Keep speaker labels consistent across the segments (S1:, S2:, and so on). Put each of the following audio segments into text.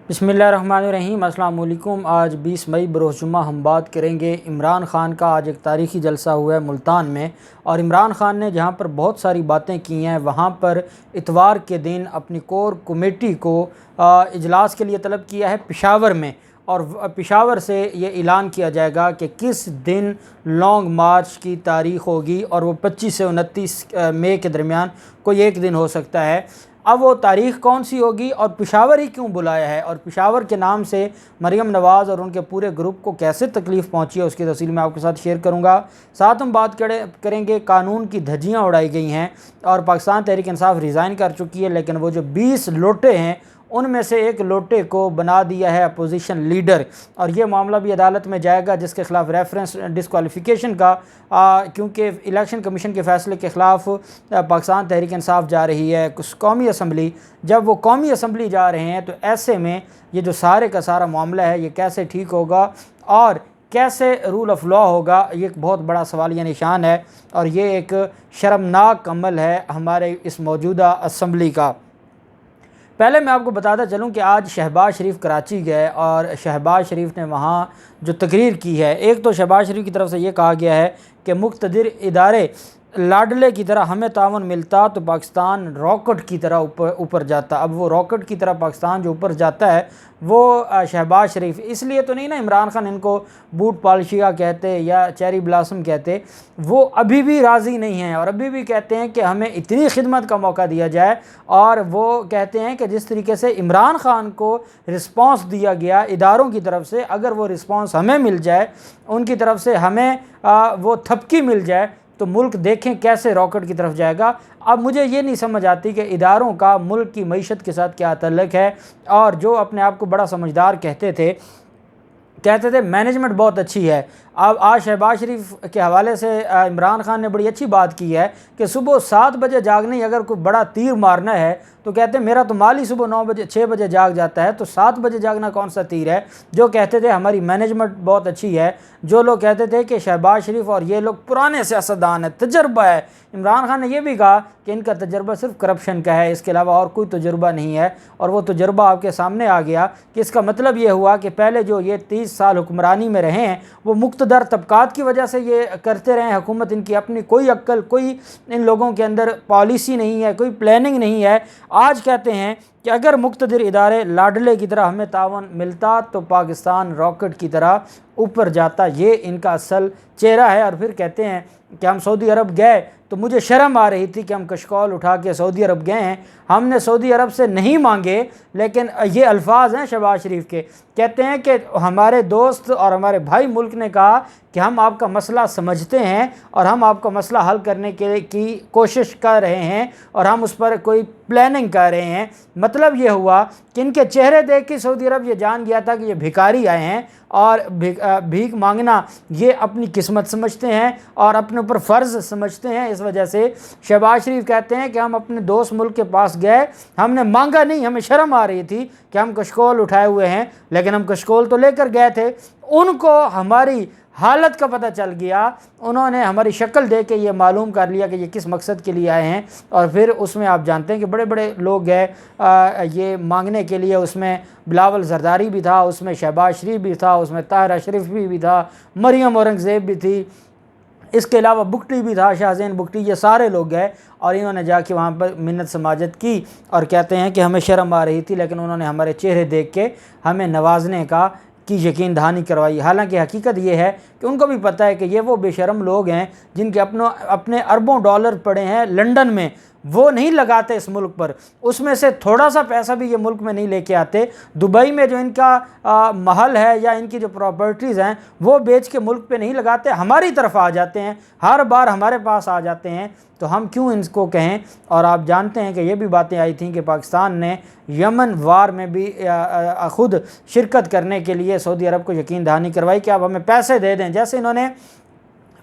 S1: बिस्मिल्लाहिर्रहमानिर्रहीम। अस्सलाम वालेकुम। आज 20 मई बरोज़ जुम्मा हम बात करेंगे इमरान ख़ान का। आज एक तारीख़ी जलसा हुआ है मुल्तान में, और इमरान ख़ान ने जहां पर बहुत सारी बातें की हैं, वहां पर इतवार के दिन अपनी कोर कमेटी को इजलास के लिए तलब किया है पेशावर में, और पेशावर से ये ऐलान किया जाएगा कि किस दिन लॉन्ग मार्च की तारीख़ होगी, और वो 25 से 29 मई के दरमियान कोई एक दिन हो सकता है। अब वो तारीख़ कौन सी होगी और पेशावर ही क्यों बुलाया है, और पेशावर के नाम से मरीम नवाज़ और उनके पूरे ग्रुप को कैसे तकलीफ़ पहुंची है, उसकी तफसील मैं आपके साथ शेयर करूंगा। साथ हम बात करेंगे कानून की धज्जियां उड़ाई गई हैं, और पाकिस्तान तहरीक इंसाफ रिज़ाइन कर चुकी है, लेकिन वो जो 20 लोटे हैं उनमें से एक लोटे को बना दिया है अपोजिशन लीडर, और ये मामला भी अदालत में जाएगा जिसके ख़िलाफ़ रेफरेंस डिस्क्वालिफिकेशन का, क्योंकि इलेक्शन कमीशन के फ़ैसले के ख़िलाफ़ पाकिस्तान तहरीक इंसाफ जा रही है कौमी असम्बली। जब वो कौमी असम्बली जा रहे हैं तो ऐसे में ये जो सारे का सारा मामला है ये कैसे ठीक होगा और कैसे रूल ऑफ़ लॉ होगा, ये एक बहुत बड़ा सवालिया निशान है, और ये एक शर्मनाक अमल है हमारे इस मौजूदा असम्बली का। पहले मैं आपको बताता चलूं कि आज शहबाज शरीफ कराची गए, और शहबाज शरीफ ने वहाँ जो तकरीर की है, एक तो शहबाज शरीफ की तरफ से ये कहा गया है कि मुक़्तदिर इदारे लाडले की तरह हमें तावन मिलता तो पाकिस्तान रॉकेट की तरह ऊपर जाता। अब वो रॉकेट की तरह पाकिस्तान जो ऊपर जाता है वो शहबाज शरीफ इसलिए तो नहीं ना इमरान ख़ान इनको बूट पालिशिया कहते या चेरी ब्लासम कहते, वो अभी भी राज़ी नहीं हैं और अभी भी कहते हैं कि हमें इतनी खिदमत का मौका दिया जाए। और वो कहते हैं कि जिस तरीके से इमरान ख़ान को रिस्पॉन्स दिया गया इदारों की तरफ से, अगर वो रिस्पॉन्स हमें मिल जाए, उनकी तरफ से हमें वो थपकी मिल जाए, तो मुल्क देखें कैसे रॉकेट की तरफ जाएगा। अब मुझे ये नहीं समझ आती कि इदारों का मुल्क की मईशत के साथ क्या ताल्लुक़ है, और जो अपने आप को बड़ा समझदार कहते थे मैनेजमेंट बहुत अच्छी है। अब आज शहबाज शरीफ के हवाले से इमरान ख़ान ने बड़ी अच्छी बात की है कि सुबह 7 बजे जागने, अगर कोई बड़ा तीर मारना है तो कहते हैं मेरा तो माल ही सुबह 9 बजे 6 बजे जाग जाता है, तो 7 बजे जागना कौन सा तीर है। जो कहते थे हमारी मैनेजमेंट बहुत अच्छी है, जो लोग कहते थे कि शहबाज शरीफ और ये लोग पुराने सियासतदान है, तजर्बा है। इमरान ख़ान ने यह भी कहा कि इनका तजर्बा सिर्फ करप्शन का है, इसके अलावा और कोई तजर्बा नहीं है, और वो तजर्बा आपके सामने आ गया कि इसका मतलब ये हुआ कि पहले जो ये 30 साल हुक्मरानी में रहे हैं वो मुक़्तदर तबकात की वजह से ये करते रहे हैं। हुकूमत इनकी अपनी कोई अक्ल, कोई इन लोगों के अंदर पॉलिसी नहीं है, कोई प्लानिंग नहीं है। आज कहते हैं कि अगर मुक़्तदिर इदारे लाडले की तरह हमें तावन मिलता तो पाकिस्तान रॉकेट की तरह ऊपर जाता, ये इनका असल चेहरा है। और फिर कहते हैं कि हम सऊदी अरब गए तो मुझे शर्म आ रही थी कि हम कशकौल उठा के सऊदी अरब गए हैं, हमने सऊदी अरब से नहीं मांगे। लेकिन ये अल्फाज हैं शहबाज शरीफ के, कहते हैं कि हमारे दोस्त और हमारे भाई मुल्क ने कहा कि हम आपका मसला समझते हैं और हम आपका मसला हल करने की कोशिश कर रहे हैं, और हम उस पर कोई प्लानिंग कर रहे हैं। मतलब ये हुआ कि इनके चेहरे देख के सऊदी अरब ये जान गया था कि ये भिखारी आए हैं, और भीख मांगना ये अपनी किस्मत समझते हैं और अपने ऊपर फ़र्ज़ समझते हैं। इस वजह से शहबाज शरीफ कहते हैं कि हम अपने दोस्त मुल्क के पास गए, हमने मांगा नहीं, हमें शर्म आ रही थी कि हम कशकोल उठाए हुए हैं, लेकिन हम कशकोल तो लेकर गए थे। उनको हमारी हालत का पता चल गया, उन्होंने हमारी शक्ल देख के ये मालूम कर लिया कि ये किस मकसद के लिए आए हैं। और फिर उसमें आप जानते हैं कि बड़े बड़े लोग गए ये मांगने के लिए, उसमें बिलावल जरदारी भी था, उसमें शहबाज शरीफ भी था, उसमें ताहिर अशरफ भी था, मरियम औरंगज़ेब भी थी, इसके अलावा बुगटी भी था, शाहज़ैन बुगटी, ये सारे लोग गए और इन्होंने जाके वहाँ पर मिन्नत समाजत की, और कहते हैं कि हमें शर्म आ रही थी लेकिन उन्होंने हमारे चेहरे देख के हमें नवाजने की यकीन दहानी करवाई। हालांकि हकीकत ये है कि उनको भी पता है कि ये वो बेशरम लोग हैं जिनके अपने अरबों डॉलर पड़े हैं लंदन में, वो नहीं लगाते इस मुल्क पर, उसमें से थोड़ा सा पैसा भी ये मुल्क में नहीं लेके आते। दुबई में जो इनका महल है या इनकी जो प्रॉपर्टीज़ हैं वो बेच के मुल्क पे नहीं लगाते, हमारी तरफ आ जाते हैं, हर बार हमारे पास आ जाते हैं, तो हम क्यों इनको कहें। और आप जानते हैं कि ये भी बातें आई थी कि पाकिस्तान ने यमन वार में भी ख़ुद शिरकत करने के लिए सऊदी अरब को यकीन दहानी करवाई कि आप हमें पैसे दे दें। जैसे इन्होंने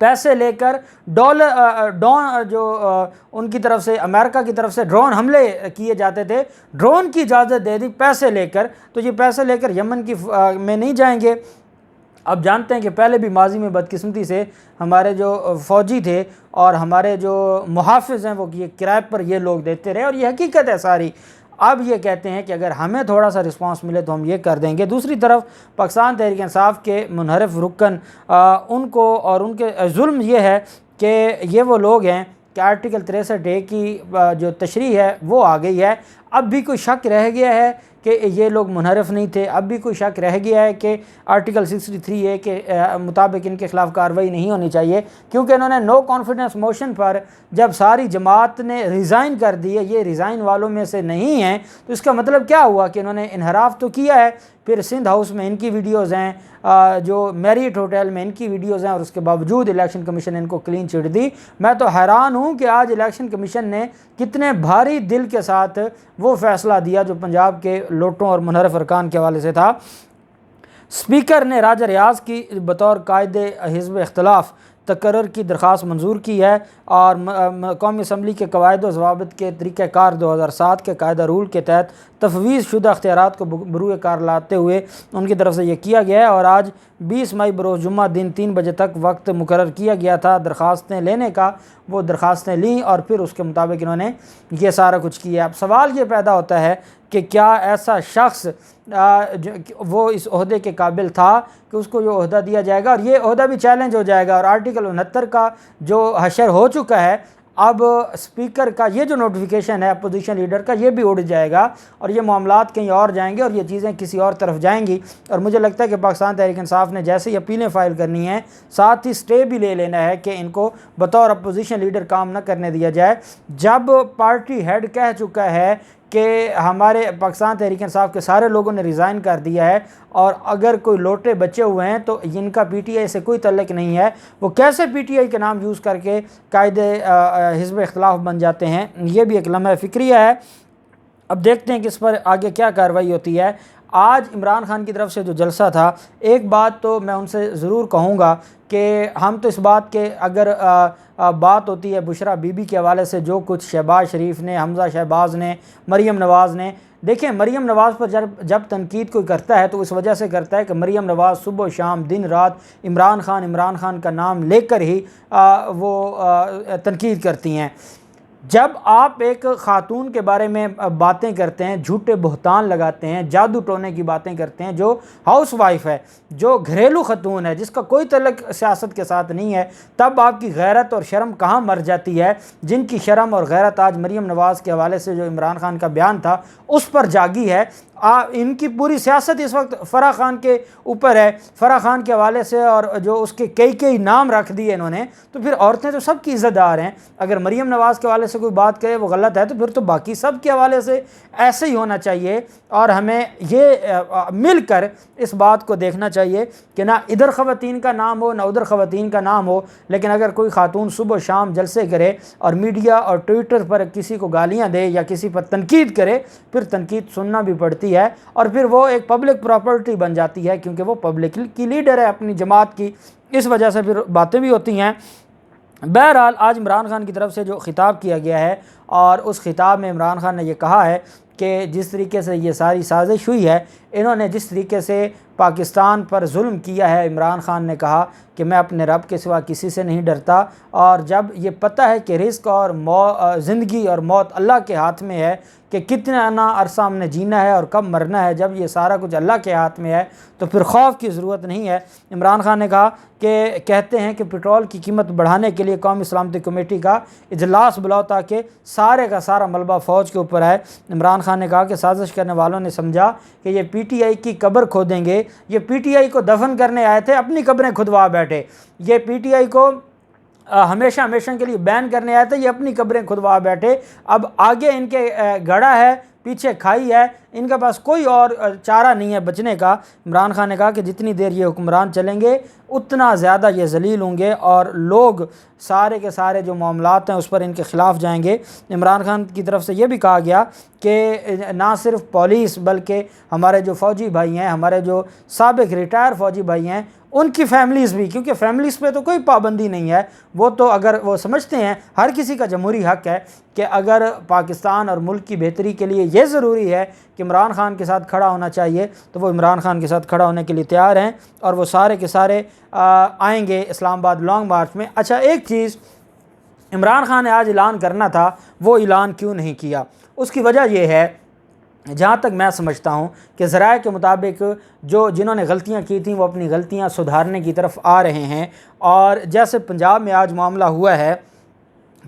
S1: पैसे लेकर उनकी तरफ से, अमेरिका की तरफ से ड्रोन हमले किए जाते थे, ड्रोन की इजाज़त दे दी पैसे लेकर, तो ये पैसे लेकर यमन में नहीं जाएंगे। अब जानते हैं कि पहले भी माजी में बदकिस्मती से हमारे जो फ़ौजी थे और हमारे जो मुहाफ़िज़ हैं वो ये किराए पर ये लोग देते रहे, और ये हकीकत है सारी। अब ये कहते हैं कि अगर हमें थोड़ा सा रिस्पांस मिले तो हम ये कर देंगे। दूसरी तरफ पाकिस्तान तहरीक इंसाफ के मुनहरफ रुकन उनको और उनके जुल्म ये है कि ये वो लोग हैं कि आर्टिकल 63A की जो तशरीह है वो आ गई है। अब भी कोई शक रह गया है कि ये लोग मुनहरफ नहीं थे, अब भी कोई शक रह गया है कि आर्टिकल 63A के मुताबिक इनके ख़िलाफ़ कार्रवाई नहीं होनी चाहिए, क्योंकि इन्होंने नो कॉन्फिडेंस मोशन पर जब सारी जमात ने रिज़ाइन कर दी है, ये रिज़ाइन वालों में से नहीं हैं, तो इसका मतलब क्या हुआ कि इन्होंने इनहराफ तो किया है। फिर सिंध हाउस में इनकी वीडियोज़ हैं, जो मैरियट होटल में इनकी वीडियोज़ हैं, और उसके बावजूद इलेक्शन कमीशन ने इनको क्लीन चिट दी। मैं तो हैरान हूँ कि आज इलेक्शन कमीशन ने कितने भारी दिल के साथ वो फ़ैसला दिया जो पंजाब के लोटों और मुनहरफ अरकान के हवाले से था। स्पीकर ने राजा रियाज की बतौर कायदे हिज़्ब इख्तिलाफ तकर्रर की दरख्वास्त मंजूर की है, और कौमी असम्बली के कवायद व ज़वाबित के तरीक़ाकार 2007 के कायदा रूल के तहत तफवीज़ शुदा अख्तियारात को बरूए कार लाते हुए उनकी तरफ से ये किया गया है। और आज 20 मई बरोज़ जुम्मा दिन 3 बजे तक वक्त मुकर्रर किया गया था दरख्वास्तें लेने का। वो दरख्वास्तें लीं और फिर उसके मुताबिक इन्होंने ये सारा कुछ किया। अब सवाल ये पैदा होता है कि क्या ऐसा शख्स वो इस ओहदे के काबिल था कि उसको ये ओहदा दिया जाएगा, और ये ओहदा भी चैलेंज हो जाएगा, और आर्टिकल 69 का जो हशर हो चुका है, अब स्पीकर का ये जो नोटिफिकेशन है अपोजिशन लीडर का, ये भी उड़ जाएगा और ये मामलात कहीं और जाएंगे और ये चीज़ें किसी और तरफ जाएंगी। और मुझे लगता है कि पाकिस्तान तहरीक इंसाफ ने जैसे ही अपीलें फ़ाइल करनी है, साथ ही स्टे भी ले लेना है कि इनको बतौर अपोजिशन लीडर काम न करने दिया जाए। जब पार्टी हेड कह चुका है कि हमारे पाकिस्तान तहरीक इंसाफ के सारे लोगों ने रिज़ाइन कर दिया है, और अगर कोई लोटे बचे हुए हैं तो इनका पीटीआई से कोई तल्लुक़ नहीं है, वो कैसे पीटीआई के नाम यूज़ करके कायदे हिज़्ब इख्तिलाफ बन जाते हैं, ये भी एक लम्हा फ़िक्रिया है। अब देखते हैं कि इस पर आगे क्या कार्रवाई होती है। आज इमरान खान की तरफ से जो जलसा था, एक बात तो मैं उनसे ज़रूर कहूँगा कि हम तो इस बात के अगर बात होती है बुशरा बीबी के हवाले से, जो कुछ शहबाज शरीफ ने, हमज़ा शहबाज ने, मरीम नवाज़ ने, देखें मरीम नवाज़ पर जब तनकीद कोई करता है तो इस वजह से करता है कि मरीम नवाज़ सुबह शाम दिन रात इमरान खान का नाम लेकर ही वो तनकीद करती हैं। जब आप एक ख़ातून के बारे में बातें करते हैं, झूठे बहतान लगाते हैं, जादू टोने की बातें करते हैं, जो हाउस वाइफ है, जो घरेलू खतून है, जिसका कोई तल्लुक़ सियासत के साथ नहीं है, तब आपकी गैरत और शर्म कहाँ मर जाती है। जिनकी शर्म और गैरत आज मरीम नवाज़ के हवाले से जो इमरान खान का बयान था उस पर जागी है। इनकी पूरी सियासत इस वक्त फ़राह खान के ऊपर है, फ़राह खान के हवाले से, और जो उसके कई नाम रख दिए इन्होंने, तो फिर औरतें तो सबकी इज़्ज़तदार हैं। अगर मरीम नवाज़ के हवाले से कोई बात करे वो गलत है, तो फिर तो बाकी सब के हवाले से ऐसे ही होना चाहिए। और हमें ये मिलकर इस बात को देखना चाहिए कि ना इधर ख़वातीन का नाम हो ना उधर ख़वातीन का नाम हो, लेकिन अगर कोई खातून सुबह शाम जलसे करे और मीडिया और ट्विटर पर किसी को गालियाँ दे या किसी पर तनकीद करे, फिर तनकीद सुनना भी पड़ती है, और फिर वो एक पब्लिक प्रॉपर्टी बन जाती है, क्योंकि वो पब्लिक की लीडर है अपनी जमात की। इस वजह से फिर बातें भी होती हैं। बहरहाल आज इमरान खान की तरफ से जो ख़िताब किया गया है, और उस ख़िताब में इमरान खान ने यह कहा है कि जिस तरीके से ये सारी साजिश हुई है, इन्होंने जिस तरीके से पाकिस्तान पर जुल्म किया है, इमरान खान ने कहा कि मैं अपने रब के सिवा किसी से नहीं डरता, और जब ये पता है कि रिस्क और ज़िंदगी और मौत अल्लाह के हाथ में है, कि कितना ना अरसा हमने जीना है और कब मरना है, जब ये सारा कुछ अल्लाह के हाथ में है तो फिर खौफ की ज़रूरत नहीं है। इमरान खान ने कहा कि कहते हैं कि पेट्रोल की कीमत बढ़ाने के लिए कौमी सलामती कमेटी का इजलास बुलाओ ताकि सारे का सारा मलबा फ़ौज के ऊपर आए। इमरान खान ने कहा कि साजिश करने वालों ने समझा कि ये पीटीआई की कब्र खोदेंगे, ये पीटीआई को दफन करने आए थे, अपनी कब्रें खुदवा बैठे। ये पीटीआई को हमेशा के लिए बैन करने आए थे, ये अपनी कब्रें खुदवा बैठे। अब आगे इनके गड़ा है, पीछे खाई है, इनके पास कोई और चारा नहीं है बचने का। इमरान खान ने कहा कि जितनी देर ये हुक्मरान चलेंगे उतना ज़्यादा ये जलील होंगे और लोग सारे के सारे जो मामलात हैं उस पर इनके ख़िलाफ़ जाएंगे। इमरान खान की तरफ से ये भी कहा गया कि ना सिर्फ पुलिस बल्कि हमारे जो फ़ौजी भाई हैं, हमारे जो साबिक़ रिटायर फ़ौजी भाई हैं, उनकी फैमिलीज़ भी, क्योंकि फैमिलीज़ पे तो कोई पाबंदी नहीं है, वो तो अगर वो समझते हैं हर किसी का जमहूरी हक़ है कि अगर पाकिस्तान और मुल्क की बेहतरी के लिए ये ज़रूरी है कि इमरान खान के साथ खड़ा होना चाहिए, तो वो इमरान खान के साथ खड़ा होने के लिए तैयार हैं और वो सारे के सारे आएंगे इस्लामाबाद लॉन्ग मार्च में। अच्छा, एक चीज़ इमरान खान ने आज ऐलान करना था, वो ऐलान क्यों नहीं किया? उसकी वजह यह है जहाँ तक मैं समझता हूँ कि ज़राए के मुताबिक जिन्होंने गलतियाँ की थी वो अपनी गलतियाँ सुधारने की तरफ आ रहे हैं। और जैसे पंजाब में आज मामला हुआ है,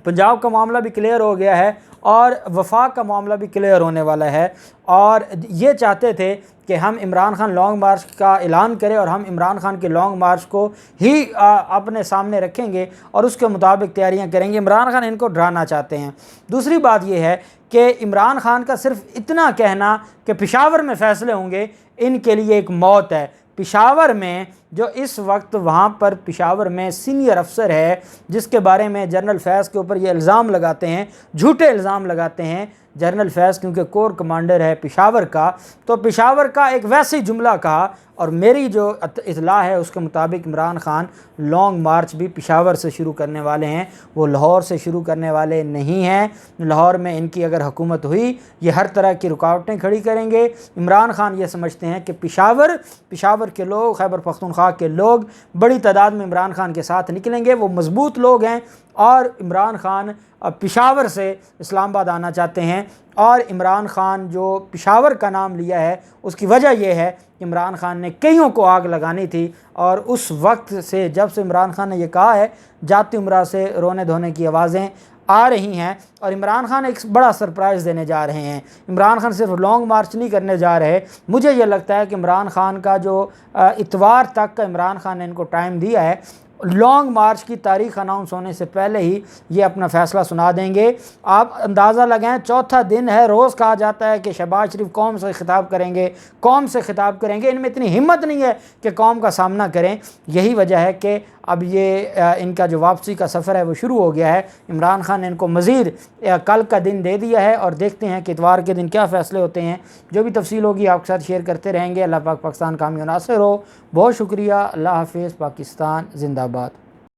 S1: पंजाब का मामला भी क्लियर हो गया है और वफाक का मामला भी क्लियर होने वाला है। और ये चाहते थे कि हम इमरान खान लॉन्ग मार्च का ऐलान करें और हम इमरान खान के लॉन्ग मार्च को ही अपने सामने रखेंगे और उसके मुताबिक तैयारियां करेंगे। इमरान खान इनको डराना चाहते हैं। दूसरी बात यह है कि इमरान खान का सिर्फ इतना कहना कि पेशावर में फ़ैसले होंगे इनके लिए एक मौत है। पेशावर में जो इस वक्त वहाँ पर पेशावर में सीनियर अफसर है जिसके बारे में जनरल फैज़ के ऊपर ये इल्ज़ाम लगाते हैं, झूठे इल्ज़ाम लगाते हैं जनरल फैज़, क्योंकि कोर कमांडर है पेशावर का, तो पेशावर का एक वैसे ही जुमला कहा। और मेरी जो इतला है उसके मुताबिक इमरान खान लॉन्ग मार्च भी पेशावर से शुरू करने वाले हैं, वो लाहौर से शुरू करने वाले नहीं हैं। लाहौर में इनकी अगर हुकूमत हुई ये हर तरह की रुकावटें खड़ी करेंगे। इमरान खान ये समझते हैं कि पेशावर के लोग, खैबर पख्तूनख्वा के लोग बड़ी तादाद में इमरान खान के साथ निकलेंगे, वो मजबूत लोग हैं और इमरान खान पेशावर से इस्लामाबाद आना चाहते हैं। और इमरान खान जो पेशावर का नाम लिया है उसकी वजह यह है कि इमरान खान ने कईयों को आग लगानी थी और उस वक्त से, जब से इमरान खान ने यह कहा है, जाती उम्रा से रोने धोने की आवाज़ें आ रही हैं। और इमरान खान एक बड़ा सरप्राइज़ देने जा रहे हैं। इमरान खान सिर्फ लॉन्ग मार्च नहीं करने जा रहे। मुझे ये लगता है कि इमरान खान का जो इतवार तक का इमरान खान ने इनको टाइम दिया है, लॉन्ग मार्च की तारीख अनाउंस होने से पहले ही ये अपना फ़ैसला सुना देंगे। आप अंदाज़ा लगाएं, चौथा दिन है, रोज़ कहा जाता है कि शहबाज शरीफ कौम से ख़िताब करेंगे, कौम से ख़िताब करेंगे। इनमें इतनी हिम्मत नहीं है कि कौम का सामना करें। यही वजह है कि अब ये इनका जो वापसी का सफ़र है वो शुरू हो गया है। इमरान खान ने इनको मज़ीद कल का दिन दे दिया है और देखते हैं कि इतवार के दिन क्या फ़ैसले होते हैं। जो भी तफसील होगी आपके साथ शेयर करते रहेंगे। अल्लाह पाक पाकिस्तान कामयाब नासिर हो। बहुत शुक्रिया। अल्लाह हाफ़िज़। पाकिस्तान ज़िंदाबाद।